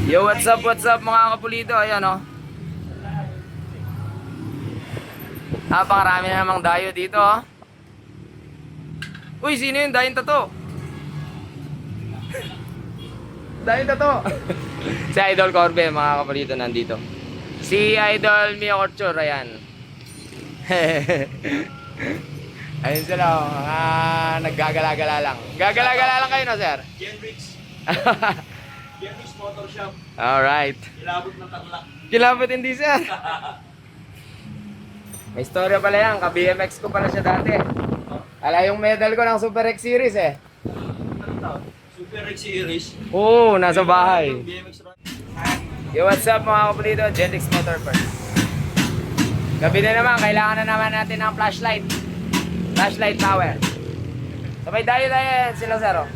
Yo, what's up mga kapulido? Ayan o. Napakarami na namang dayo dito o. Uy, sino yun? Dayon tato. Dayon tato. Si Idol Corbe mga kapulido nandito. Si Idol Mia Orchur, ayan. Ayun sila o. Naggagala-gala lang. Gagala-gala lang kayo no, sir? Genrix. Genrix Motor Shop. Alright. Kilabot ng Tarlac. Kilabot hindi sir. May istorya pala yan, ka-BMX ko pala siya dati. Ala yung medal ko ng Super X Series eh. Super X Series. Oo, nasa bahay. BMX run. Yo, what's up mga kapulido? Genrix Motor first. Gabi na naman, kailangan na naman natin ng flashlight. Flashlight power. Sabay dayo sila sir oh.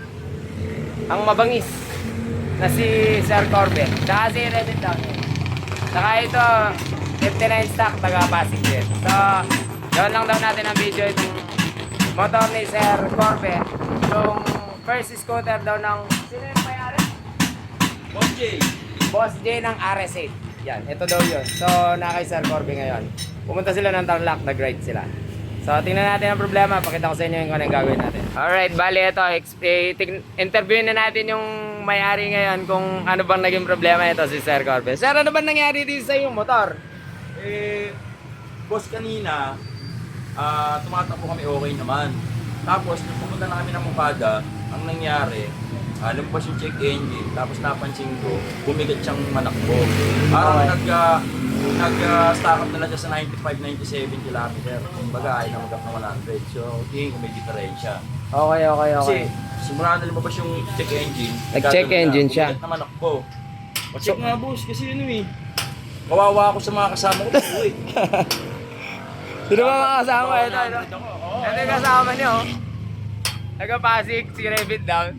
Ang mabangis na si Sir Corbe. Saka si Reddit lang. Saka ito, 59 stock, taga-Pasig din. So, gawin lang daw natin ang video itong motor ni Sir Corbe. Yung first scooter daw ng, sino yung may-ari? Boss J. Boss J ng RS8. Yan, ito daw yun. So, na kay Sir Corbe ngayon. Pumunta sila ng Tarlac, nag-ride sila. So, tingnan natin ang problema. Pakita ko sa inyo yung kung anong gagawin natin. Alright, bali ito. Interviewin na natin yung may-ari ngayon kung ano bang naging problema ito si Sir Corbe. Sir, ano bang nangyari dito sa iyong motor? Boss kanina, tumatakbo kami okay naman. Tapos, nung pumunta na kami ng Mukada, ang nangyari, lumabas yung check engine, tapos napansin ko, bumigat siyang manakbo. Parang nag-stack up na lang siya sa 95-97 kilometer. Kumbaga, ay namagap na 100. So, tingin ko may diferensya. Okay. Kasi, simula na lumabas yung check engine. Nag-check engine siya. Bumigat na manakbo. Check nga boss, kasi ano eh. Kawawa ako sa mga kasama ko. Uy. Sino ba mga kasama? Ito. Oo, Ito yung kasama niyo. Taga-Pasig, si Revit down.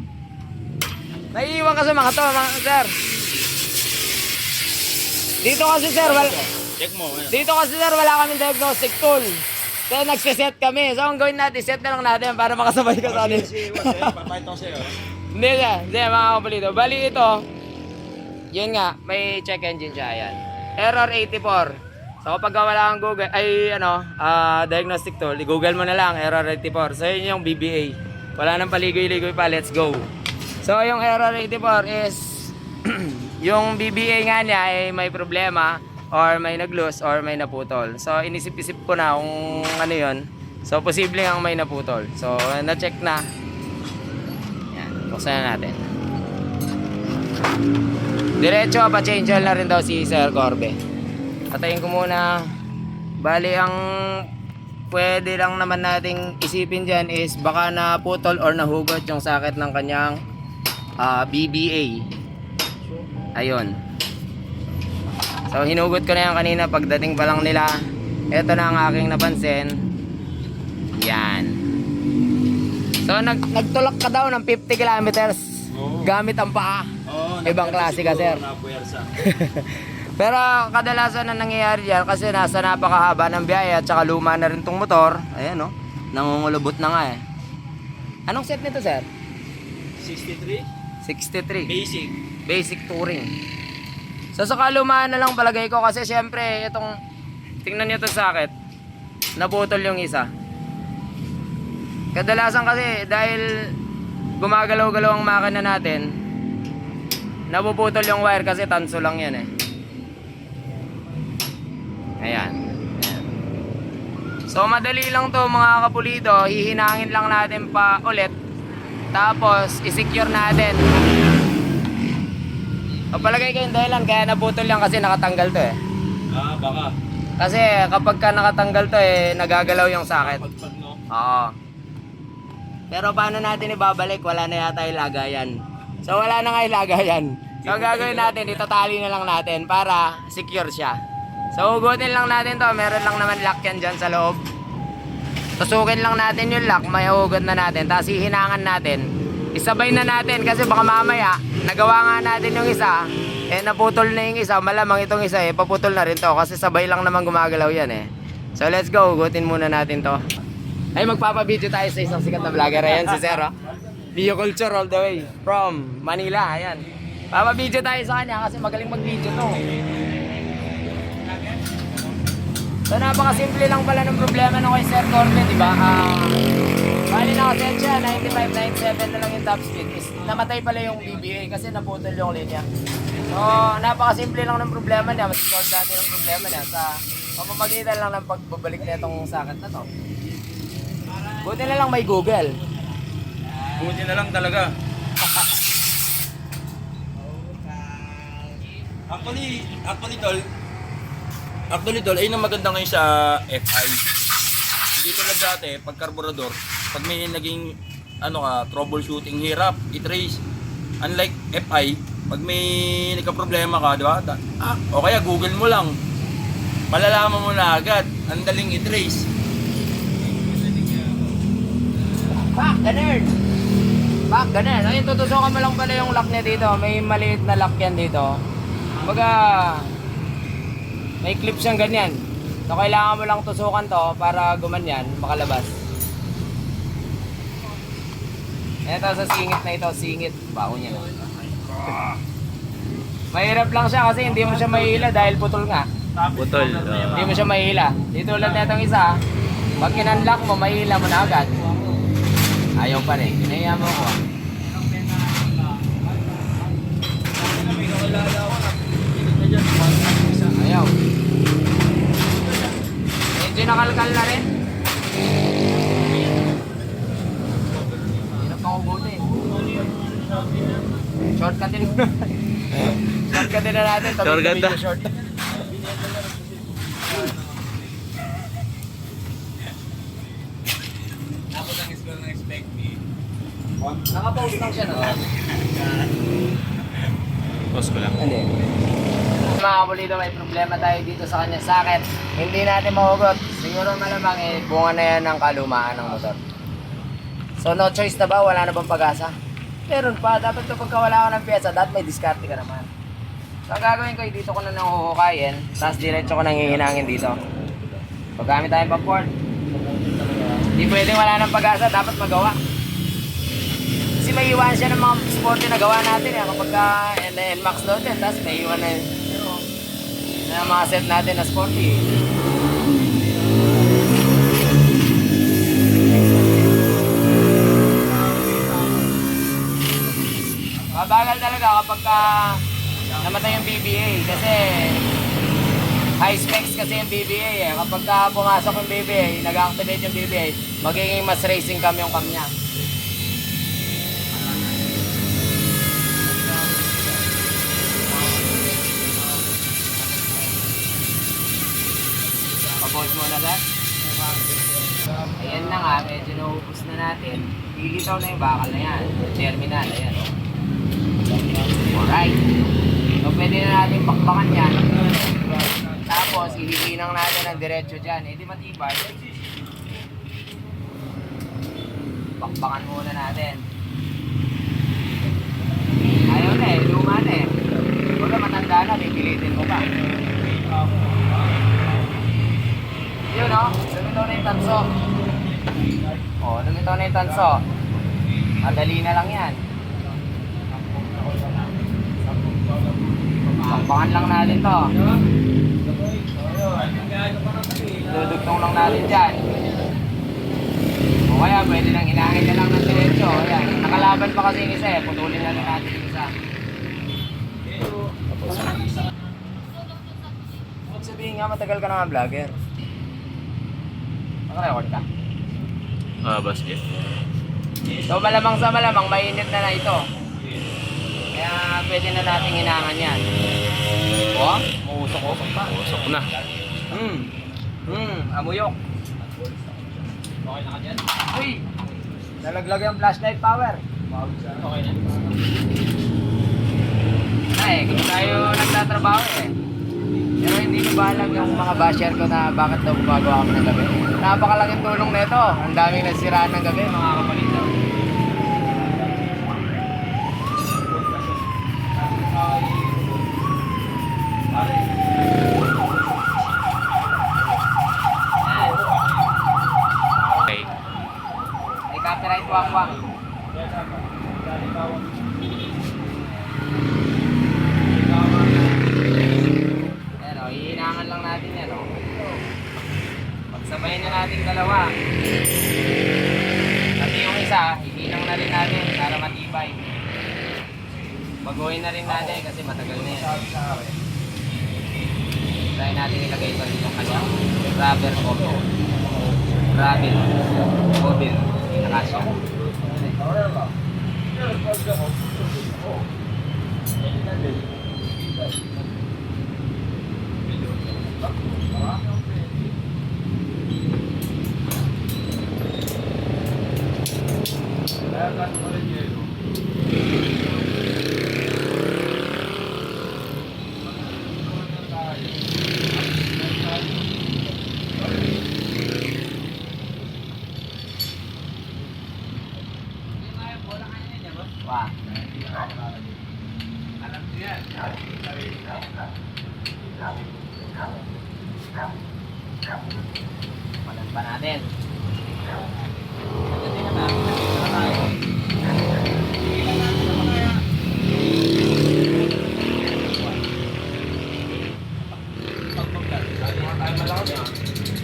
Naiiwan ka sa mga to, mga sir. Dito kasi sir, check mo. dito kasi sir, wala kaming diagnostic tool. Kaya nagsiset kami. So, ang gawin natin, set na lang natin para makasabay ka sa atin. Papayit ako sa'yo. Hindi, mga kapalito. Bali ito, yun nga, may check engine siya, ayan. Error 84. So, kapag wala kang Google, diagnostic tool, i-google mo na lang, error 84. So, yun yung BBA. Wala nang paligoy-ligoy pa, let's go. So, yung error 84 is, yung BBA nga niya ay may problema, or may nag-loose, or may naputol. So, inisip-isip ko na kung ano yun. So, posible ang may naputol. So, na-check na. Yan, buksan na natin. Diretso, pa-change oil na rin daw si Sir Corbe. Patayin ko muna. Bali, ang pwede lang naman nating isipin dyan is baka naputol or nahugot yung sakit ng kanyang BBA. Ayun. So, hinugot ko na yan kanina pagdating pa lang nila. Ito na ang aking napansin. Yan. So, nagtulak ka daw ng 50 kilometers gamit ang paa. Ibang klase ka, sir. Pero kadalasan na nangyayari dyan kasi nasa napakahaba ng biyahe at saka luma na rin tong motor. Ayan o, nangungulubot na nga eh. Anong set nito, sir? 63? 63. Basic. Basic touring. So sa kalumaan na lang palagay ko kasi syempre itong tingnan niyo 'tong sakit. Naputol yung isa. Kadalasan kasi dahil gumagalaw-galaw ang makina natin, napuputol yung wire kasi tanso lang 'yan eh. Ayan. Ayan. So madali lang 'to mga kapulido, hihinangin lang natin pa ulit. Tapos i-secure natin. O palagay kayong dahilan kaya naputol yan kasi nakatanggal to eh. Baka. Kasi kapag ka nakatanggal to eh, nagagalaw yung sakit. Pagpag no? Oo. Pero paano natin ibabalik? Wala na yata yung lagayan. So wala na nga yung lagayan. So ang gagawin natin, itatali na lang natin para secure siya. So hugutin lang natin to. Meron lang naman lock yan dyan sa loob. Tusukin lang natin yung lock, may hugot na natin. Tapos hihinangan natin. Isabay na natin kasi baka mamaya nagawa nga natin yung isa eh naputol na yung isa, malamang itong isa eh paputol na rin to kasi sabay lang naman gumagalaw yan eh. So let's go, hugutin muna natin to. Ay magpapabideo tayo sa isang sikat na vlogger. Ayan si Sir Bio Culture all the way from Manila. Ayan. Papabidyo tayo sa kanya kasi magaling mag-video to. So napakasimple lang pala ng problema nung kay Sir Corbe, di ba? Bali nakaset siya, 95, 97 na lang yung top speed. Is, namatay pala yung BBA kasi naputol yung linya. So napakasimple lang ng problema niya. Mas solve natin ang problema niya sa pamamagitan lang ng pagbabalik na itong sakit na to. Buti na lang may Google. Buti na lang talaga. Actually tol, ayun ang maganda ngayon sa FI. Hindi tulad dati, pag karburador, pag may naging troubleshooting, hirap, i-trace. Unlike FI, pag may nagka-problema ka, di ba? O kaya Google mo lang. Malalaman mo na agad. Ang daling i-trace. Ganun. Ganun. Ayun, tutusukan mo lang pala yung lock niya dito. May maliit na lock yan dito. Kumbaga, may clip siyang ganyan. So, kailangan mo lang tusukan to para gumanyan, makalabas. Ito sa singit na ito, singit. Baho niya na. Mahirap lang siya kasi hindi mo siya mahihila dahil putol nga. Putol. Hindi mo siya mahihila. Dito ulit na itong isa, pag kinunlock mo, mahihila mo na agad. Ayaw pa rin. Kinaya mo ko. Ayaw. Medyo nakalkal na rin. Hirap akong buti. Shortcutin mo. Shortcutin na natin. Shortcut na. Short. Naka-post lang siya, no? Pause ko lang. Hindi. Mga kapulito, may problema tayo dito sa kanya sakit. Hindi natin mahugot. Siguro malamang bunga na yan ng kalumaan ng motor. So no choice na ba? Wala na bang pag-asa? Meron pa. Dapat kapag wala ka ng pyesa, dapat may diskarte ka naman. So ang gagawin ko, dito ko na nang huhukayin. Tapos diretso ko nang hihinangin dito. Pag gamit tayong pag-port. Hindi pwedeng wala ng pag-asa. Dapat magawa. Kasi may iwan siya ng mga sporty na gawa natin kapag NMAX natin, tapos may iwan na mga set natin na sporty. Mabagal talaga kapag namatay yung BBA kasi high specs kasi yung BBA Kapag pumasok yung BBA, nag-activate yung BBA, magiging mas racing cam yung cam niya. Pabos muna ba? Ayan na nga, medyo naubos na natin. Gigitaw na yung bakal na yan. Terminal, ayan. Alright. So pwede na natin bakbakan yan. Tapos hihihinang natin ang diretso dyan. Di matibay. Bakbakan muna natin. Ayaw na luma na Wala matanda na, pipilitin mo pa. Yun lumitaw na yung tanso. Lumitaw na yung tanso. Madali na lang yan. Bakbakan lang natin to. Dudugtong lang natin dyan. O kaya pwede nang hinangin na lang ng diretso. Ayan. Nakalaban pa kasi yung isa putulin na lang natin yung isa. Sabihin nga matagal ka na vlogger. Naka-record ka? Basket. So malamang sa malamang mainit na ito. Kaya pwede na nating hinangan yan. Muusok-usok pa. Usok na. Amuyok. Okay na ka dyan? Uy! Nalaglag yung flashlight power. Okay na. Kung tayo nagtatrabaho Pero hindi ko balag yung mga basher ko na bakit daw gumagawa kami ng gabi. Napakalaking tulong nito. Ang daming nasiraan ng gabi, mga kapalito. Okay. May copyright wang-wang. Baguhin na rin natin kasi matagal na yan. Try natin ilagay ito rin yung kanyang rubber cover. Rubber cover. Nakasya. Wah. Panan pa natin.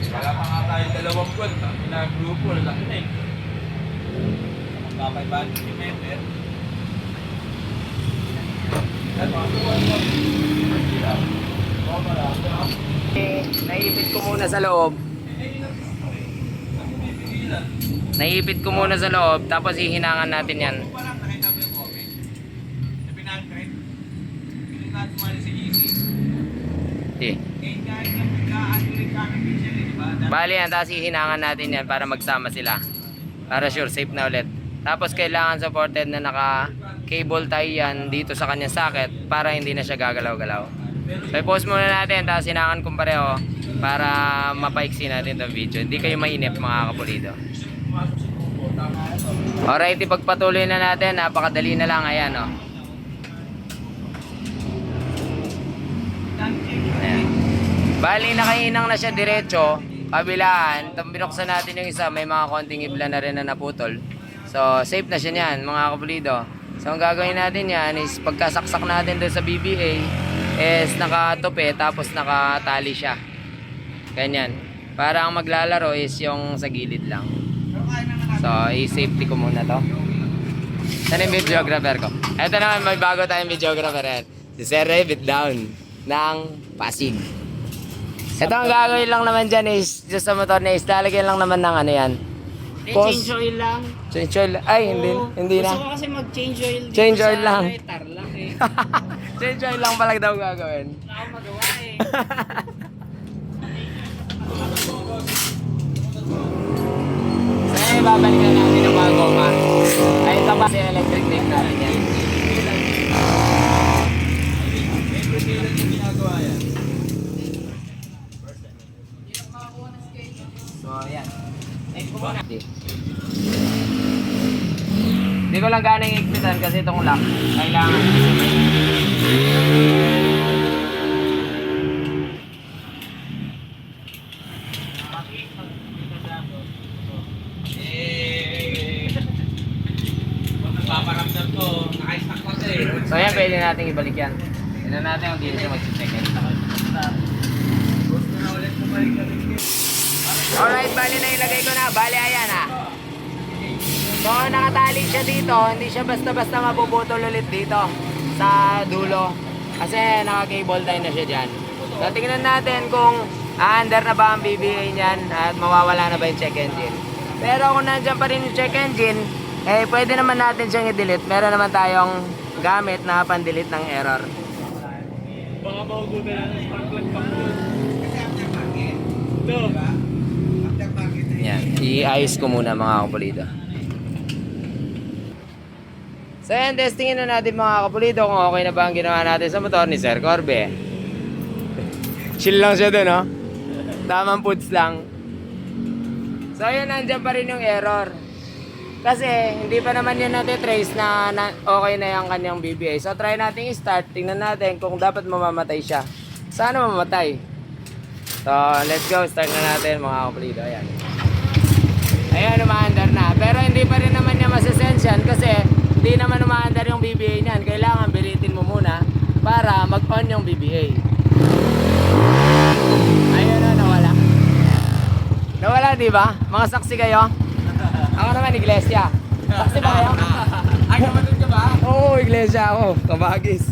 Wala pa nga tayo 2 buwan, pinag-grupo, laki na eh. Magkakaibahan yung member. Naipit ko muna sa loob. Naipit ko muna sa loob, tapos hihinangan natin yan. Eh. Bali yan, tapos hihinangan natin yan para magsama sila. Para sure, safe na ulit. Tapos kailangan supported na naka-cable tie yan dito sa kanyang socket para hindi na siya gagalaw-galaw. So i-pause muna natin, tapos hinangan kong pareho para mapaiksi natin itong video. Hindi kayo mainip mga kapulido. Alright, ipagpatuloy na natin. Napakadali na lang. Ayan o. Ayan. Bali, nakahinang na siya diretso. Kabilaan. Binuksan natin yung isa. May mga konting ibla na rin na naputol. So, safe na siya niyan, mga kapulido. So, ang gagawin natin yan is pagkasaksak natin doon sa BBA is nakatupi tapos nakatali siya. Ganyan. Para ang maglalaro is yung sa gilid lang. So, i-safety ko muna to. Saan yung videographer ko? Ito naman, may bago tayong videographer yan. Si Sir Rabbit Down ng Pasig. Ito ang gagawin lang naman dyan is just sa motor na is lalagyan lang naman ng ano yan. Change oil lang. Change oil. Ay, hindi na. Gusto ko kasi mag-change oil dito Change sa oil lang. Tarlac eh. Change oil lang pala daw gagawin. Wala akong magawa eh. So, babalikan natin ang mga goma. Ay, ito pa si electric tape natin yan. So, ayan. Hindi ko lang ganang ikpitan kasi itong lock kailangan. Paparamdam ko, naka-stack kasi. So ayan, pwede natin ibalik yan. Tignan natin kung dito siya mag-check in. Alright, bali na ilagay ko na. Bali, ayan ha. So, nakatali siya dito. Hindi siya basta-basta mapuputol ulit dito sa dulo. Kasi naka-cable tie na siya dyan. So, tingnan natin kung under na ba ang BBA niyan at mawawala na ba yung check engine. Pero kung nandyan pa rin yung check engine, eh, pwede naman natin siyang i-delete. Meron naman tayong gamit na pan-delete ng error. Baka mahugutan na ng spark plug pa ko. Ito. Yan, i-ayos ko muna mga kapulido. So yan, testingin na natin mga kapulido kung okay na ba ang ginawa natin sa motor ni Sir Corbe. Chill lang siya dun, no? Tamang puts lang. So yun, nandyan pa rin yung error. Kasi hindi pa naman yun natitrace na okay na yung kanyang BBA. So try natin i-start, tingnan natin kung dapat mamamatay siya. Sana mamamatay. So let's go, start na natin mga kapulido. Ayan. Ayan, umaandar na. Pero hindi pa rin naman niya masasensyan kasi hindi naman umaandar yung BBA niyan. Kailangan bilitin mo muna para mag-on yung BBA. Ayun na, nawala. Nawala, di ba? Mga saksi kayo? Ako naman, iglesia. Saksi ba kayo? Ay, namatid ka ba? Oo, iglesia ako. Kabagis.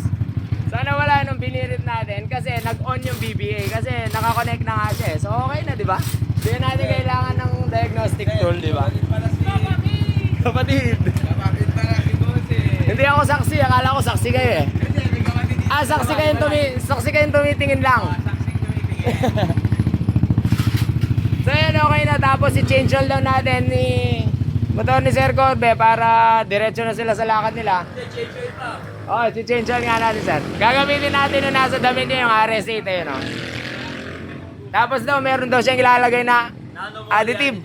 Sana wala nung binirit natin kasi nag-on yung BBA kasi nakakonect na nga siya eh. So okay na, di ba? Hindi na natin kailangan ng diagnostic tool, di ba? Kapatid! Hindi ako saksi, akala ko saksi kayo eh. Ah, saksi kayong tumitingin lang. So yan, okay na. Tapos i-change oil lang natin ni motor ni Sir Corbe para diretso na sila sa lakad nila. Oh, i-change oil nga natin, sir. Gagamitin natin yung nasa damit niya yung RS8 eh, no? Tapos daw, meron daw siyang ilalagay na additive.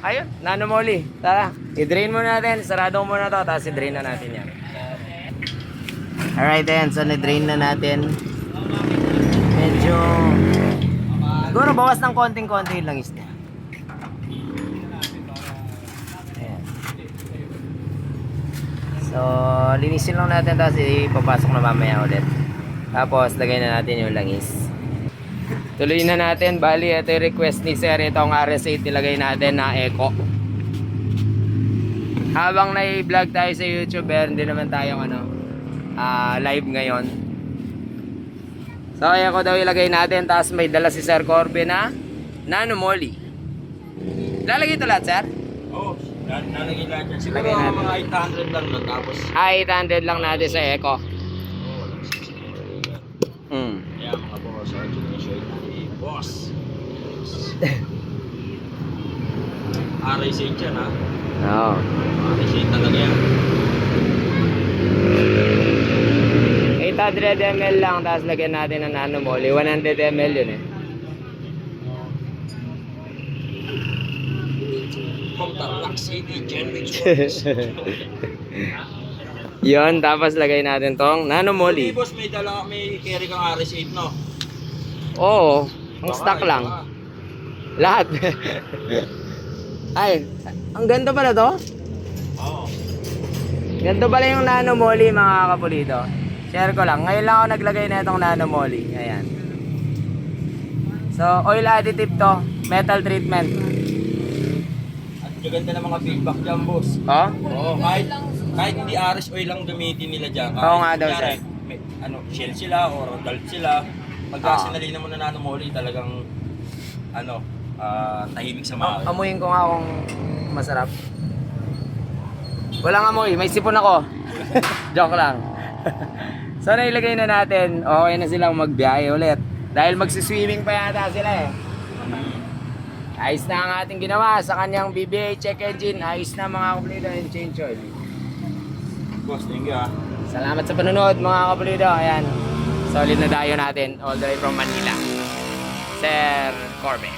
Ayun, nanomoli. Tara, i-drain muna natin. Sarado ko muna to, tapos i-drain na natin yan. Alright, then. So, na-drain na natin. Medyo... siguro bawas ng konting-konti yung langis niya. Ayan. So, linisin lang natin tapos ipapasok na mamaya ulit. Tapos, lagay na natin yung langis. Tuloy na natin. Bali, ito yung request ni Sir. Itong RS8 nilagay natin na Eco. Habang nai-vlog tayo sa YouTube, hindi naman tayong live ngayon. So, Eco daw ilagay natin. Tapos may dala si Sir Corbe na nanomoli. Lalagay ito lahat, Sir? Oo, nalagay lahat yan. Siguro Lagay natin. mga 800 lang na tapos... 800 lang natin sa Eco. Kaya mga boss, show natin. Boss! RS8 yan ha. Oo. RS8 talaga yan. 800 ml lang, tapos lagyan natin ng nanomoli. 100 ml yun eh. From Tarlac City, Genrich. Yun, tapos lagay natin tong nanomoli. Boss, may carry kang RS8 no? Oo, ang Baka, stock lang. baka. Lahat. Ay, ang ganda pala to. Oo. Ganito pala yung nanomoli mga kapulido. Share ko lang. Ngayon lang ako naglagay na itong nanomoli. Ayan. So, oil additive to. Metal treatment. At gaganda ng mga feedback dyan, boss. Oh? Oo, kahit hindi RS oil lang gamitin nila dyan. Oo nga daw, kunyari, sir. may, shell sila or adult sila. Pagka Oo. sinalina mo na nanomoli, talagang tahimik sa mga. Amuyin ko nga kung masarap. Walang amoy, may sipon ako. Joke lang. So nailagay na natin, okay na silang magbiyahe ulit. Dahil magsiswimming pa yata sila eh. Ayos na ang ating ginawa sa kanyang BBA check engine. Ayos na mga kapulido and change oil. Boss, thank you ah. Salamat sa panonood mga kapulido. Ayan, solid na dayo natin all the way from Manila. Sir Corbe.